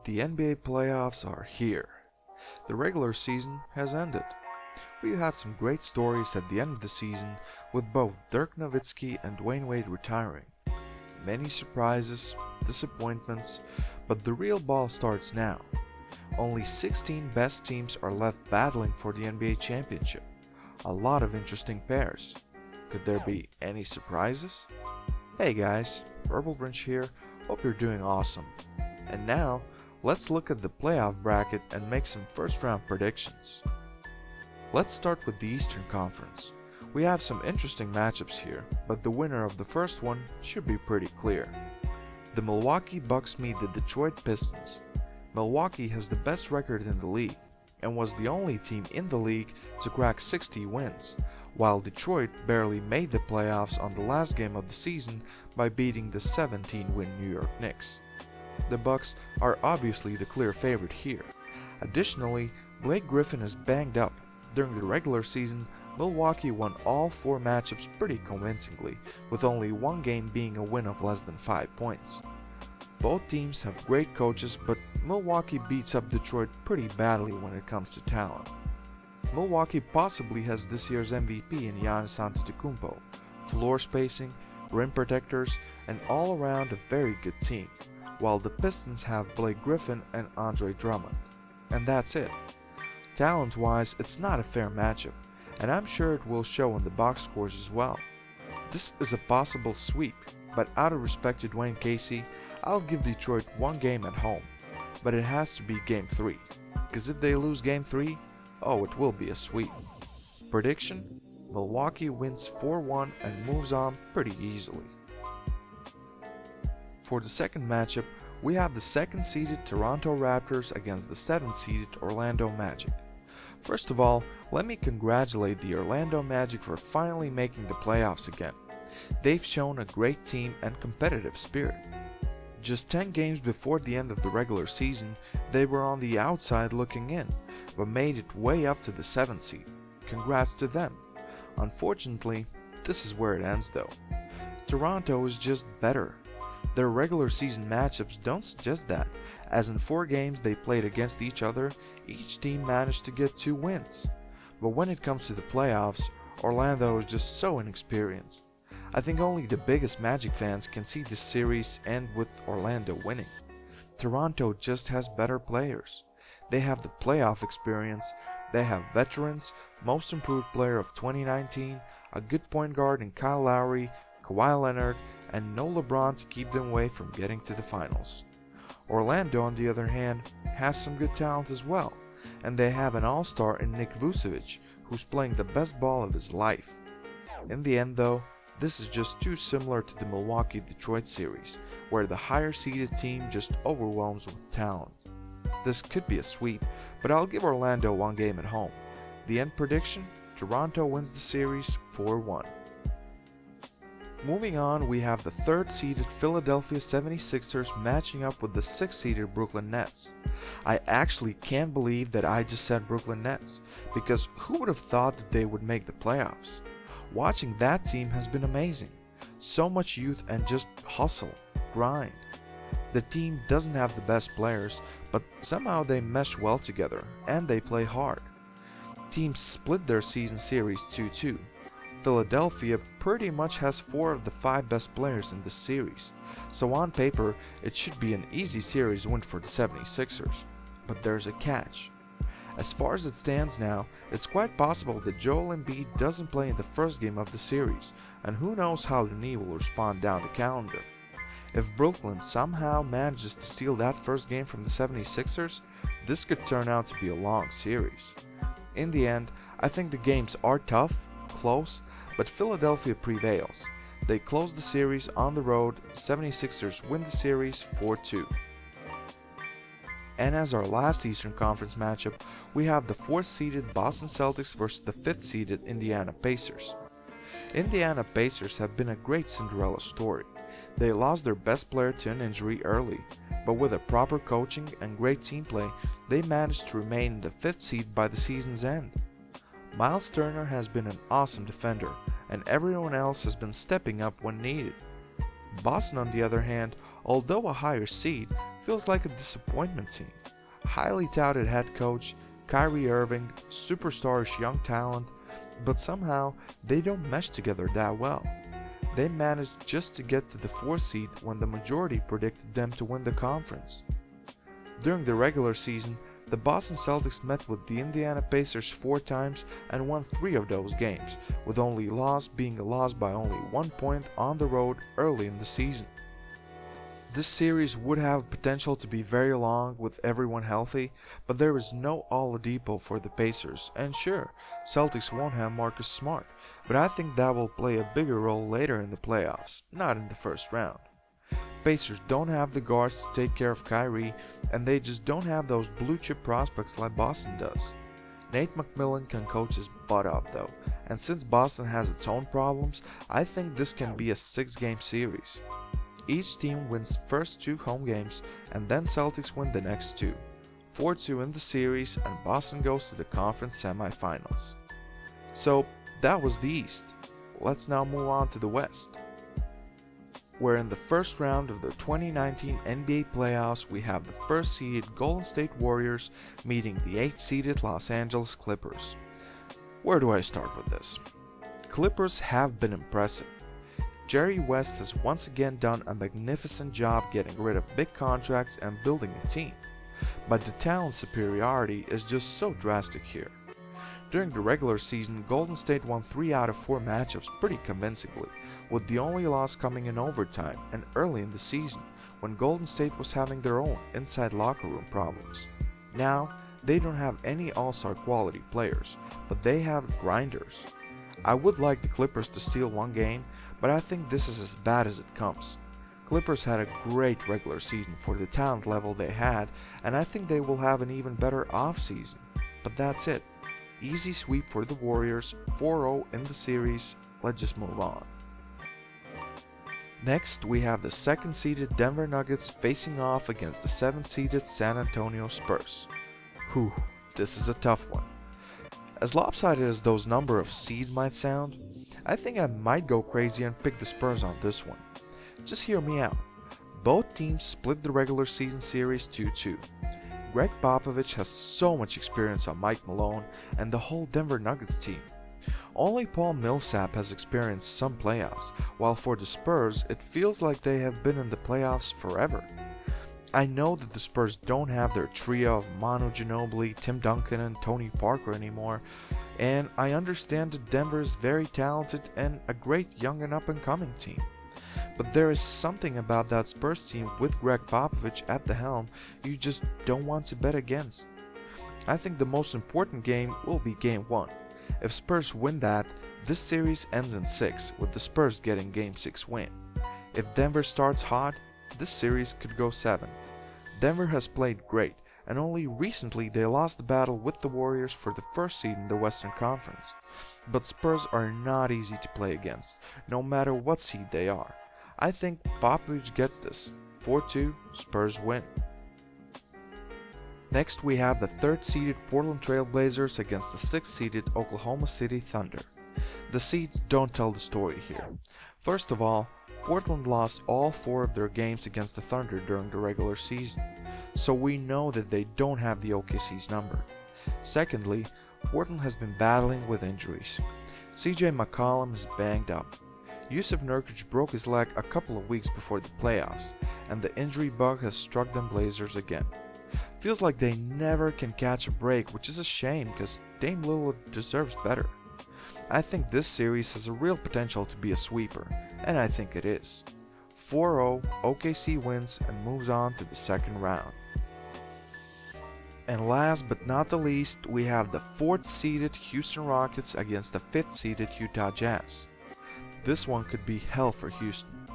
The NBA playoffs are here. The regular season has ended. We had some great stories at the end of the season with both Dirk Nowitzki and Dwayne Wade retiring. Many surprises, disappointments, but the real ball starts now. Only 16 best teams are left battling for the NBA championship. A lot of interesting pairs. Could there be any surprises? Hey guys, Purple Branch here, hope you're doing awesome. And now, let's look at the playoff bracket and make some first round predictions. Let's start with the Eastern Conference. We have some interesting matchups here, but the winner of the first one should be pretty clear. The Milwaukee Bucks meet the Detroit Pistons. Milwaukee has the best record in the league, and was the only team in the league to crack 60 wins, while Detroit barely made the playoffs on the last game of the season by beating the 17-win New York Knicks. The Bucks are obviously the clear favorite here. Additionally, Blake Griffin is banged up. During the regular season, Milwaukee won all 4 matchups pretty convincingly, with only one game being a win of less than 5 points. Both teams have great coaches, but Milwaukee beats up Detroit pretty badly when it comes to talent. Milwaukee possibly has this year's MVP in Giannis Antetokounmpo, floor spacing, rim protectors, and all around a very good team, while the Pistons have Blake Griffin and Andre Drummond. And that's it. Talent-wise, it's not a fair matchup, and I'm sure it will show in the box scores as well. This is a possible sweep, but out of respect to Dwayne Casey, I'll give Detroit one game at home. But it has to be Game 3, because if they lose Game 3, it will be a sweep. Prediction: Milwaukee wins 4-1 and moves on pretty easily. For the second matchup, we have the second-seeded Toronto Raptors against the 7th-seeded Orlando Magic. First of all, let me congratulate the Orlando Magic for finally making the playoffs again. They've shown a great team and competitive spirit. Just 10 games before the end of the regular season, they were on the outside looking in, but made it way up to the 7th seed. Congrats to them. Unfortunately, this is where it ends though. Toronto is just better. Their regular season matchups don't suggest that, as in 4 games they played against each other, each team managed to get 2 wins. But when it comes to the playoffs, Orlando is just so inexperienced. I think only the biggest Magic fans can see this series end with Orlando winning. Toronto just has better players. They have the playoff experience, they have veterans, most improved player of 2019, a good point guard in Kyle Lowry, Kawhi Leonard, and no LeBron to keep them away from getting to the finals. Orlando, on the other hand, has some good talent as well, and they have an all-star in Nick Vucevic, who's playing the best ball of his life. In the end though, this is just too similar to the Milwaukee-Detroit series, where the higher-seeded team just overwhelms with talent. This could be a sweep, but I'll give Orlando one game at home. The end prediction: Toronto wins the series 4-1. Moving on, we have the 3rd-seeded Philadelphia 76ers matching up with the 6th-seeded Brooklyn Nets. I actually can't believe that I just said Brooklyn Nets, because who would have thought that they would make the playoffs? Watching that team has been amazing. So much youth and just hustle, grind. The team doesn't have the best players, but somehow they mesh well together and they play hard. Teams split their season series 2-2. Philadelphia pretty much has 4 of the 5 best players in this series, so on paper it should be an easy series win for the 76ers. But there's a catch. As far as it stands now, it's quite possible that Joel Embiid doesn't play in the first game of the series, and who knows how the knee will respond down the calendar. If Brooklyn somehow manages to steal that first game from the 76ers, this could turn out to be a long series. In the end, I think the games are tough, close, but Philadelphia prevails. They close the series on the road, 76ers win the series 4-2. And as our last Eastern Conference matchup, we have the 4th-seeded Boston Celtics versus the 5th-seeded Indiana Pacers. Indiana Pacers have been a great Cinderella story. They lost their best player to an injury early, but with a proper coaching and great team play, they managed to remain in the 5th seed by the season's end. Miles Turner has been an awesome defender, and everyone else has been stepping up when needed. Boston, on the other hand, although a higher seed, feels like a disappointment team. Highly touted head coach, Kyrie Irving, superstarish young talent, but somehow they don't mesh together that well. They managed just to get to the 4th seed when the majority predicted them to win the conference. During the regular season, the Boston Celtics met with the Indiana Pacers 4 times and won 3 of those games, with only loss being a loss by only 1 point on the road early in the season. This series would have potential to be very long with everyone healthy, but there is no Oladipo for the Pacers, and sure, Celtics won't have Marcus Smart, but I think that will play a bigger role later in the playoffs, not in the first round. Pacers don't have the guards to take care of Kyrie, and they just don't have those blue chip prospects like Boston does. Nate McMillan can coach his butt up though, and since Boston has its own problems, I think this can be a 6-game series. Each team wins first 2 home games, and then Celtics win the next 2. 4-2 in the series, and Boston goes to the conference semifinals. So that was the East. Let's now move on to the West, where in the first round of the 2019 NBA playoffs we have the 1st-seeded Golden State Warriors meeting the 8th-seeded Los Angeles Clippers. Where do I start with this? Clippers have been impressive. Jerry West has once again done a magnificent job getting rid of big contracts and building a team, but the talent superiority is just so drastic here. During the regular season, Golden State won 3 out of 4 matchups pretty convincingly, with the only loss coming in overtime and early in the season, when Golden State was having their own inside locker room problems. Now, they don't have any all-star quality players, but they have grinders. I would like the Clippers to steal 1 game, but I think this is as bad as it comes. Clippers had a great regular season for the talent level they had, and I think they will have an even better off-season. But that's it. Easy sweep for the Warriors, 4-0 in the series. Let's just move on. Next, we have the 2nd-seeded Denver Nuggets facing off against the 7th-seeded San Antonio Spurs. Whew, this is a tough one. As lopsided as those number of seeds might sound, I think I might go crazy and pick the Spurs on this one. Just hear me out. Both teams split the regular season series 2-2. Greg Popovich has so much experience on Mike Malone and the whole Denver Nuggets team. Only Paul Millsap has experienced some playoffs, while for the Spurs it feels like they have been in the playoffs forever. I know that the Spurs don't have their trio of Manu Ginobili, Tim Duncan and Tony Parker anymore, and I understand that Denver is very talented and a great young and up-and-coming team. But there is something about that Spurs team with Greg Popovich at the helm you just don't want to bet against. I think the most important game will be Game 1. If Spurs win that, this series ends in 6, with the Spurs getting Game 6 win. If Denver starts hot, this series could go 7. Denver has played great, and only recently they lost the battle with the Warriors for the 1st seed in the Western Conference. But Spurs are not easy to play against, no matter what seed they are. I think Popovich gets this. 4-2, Spurs win. Next we have the 3rd-seeded Portland Trail Blazers against the 6th-seeded Oklahoma City Thunder. The seeds don't tell the story here. First of all, Portland lost all 4 of their games against the Thunder during the regular season, so we know that they don't have the OKC's number. Secondly, Portland has been battling with injuries. CJ McCollum is banged up. Yusuf Nurkic broke his leg a couple of weeks before the playoffs, and the injury bug has struck them Blazers again. Feels like they never can catch a break, which is a shame because Dame Lillard deserves better. I think this series has a real potential to be a sweeper, and I think it is. 4-0, OKC wins and moves on to the 2nd round. And last but not the least, we have the 4th-seeded Houston Rockets against the 5th-seeded Utah Jazz. This one could be hell for Houston.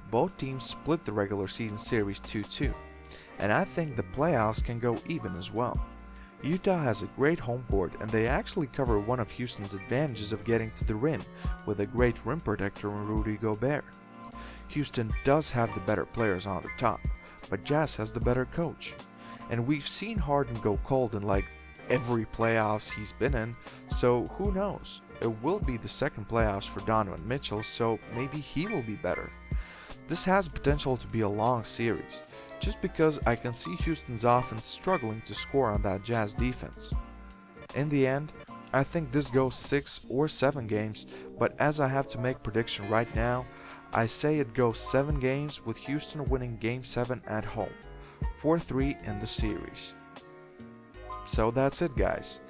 Both teams split the regular season series 2-2, and I think the playoffs can go even as well. Utah has a great home court, and they actually cover one of Houston's advantages of getting to the rim with a great rim protector in Rudy Gobert. Houston does have the better players on the top, but Jazz has the better coach. And we've seen Harden go cold in like every playoffs he's been in, so who knows? It will be the 2nd playoffs for Donovan Mitchell, so maybe he will be better. This has potential to be a long series, just because I can see Houston's offense struggling to score on that Jazz defense. In the end, I think this goes 6 or 7 games, but as I have to make prediction right now, I say it goes 7 games with Houston winning Game 7 at home, 4-3 in the series. So that's it, guys.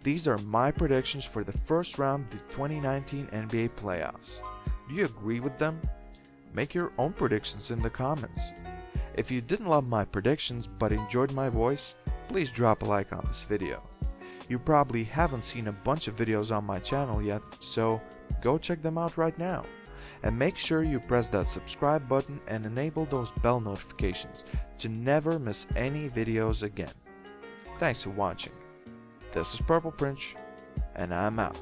These are my predictions for the first round of the 2019 NBA playoffs. Do you agree with them? Make your own predictions in the comments. If you didn't love my predictions but enjoyed my voice, please drop a like on this video. You probably haven't seen a bunch of videos on my channel yet, so go check them out right now. And make sure you press that subscribe button and enable those bell notifications to never miss any videos again. Thanks for watching. This is Purple Prince, and I'm out.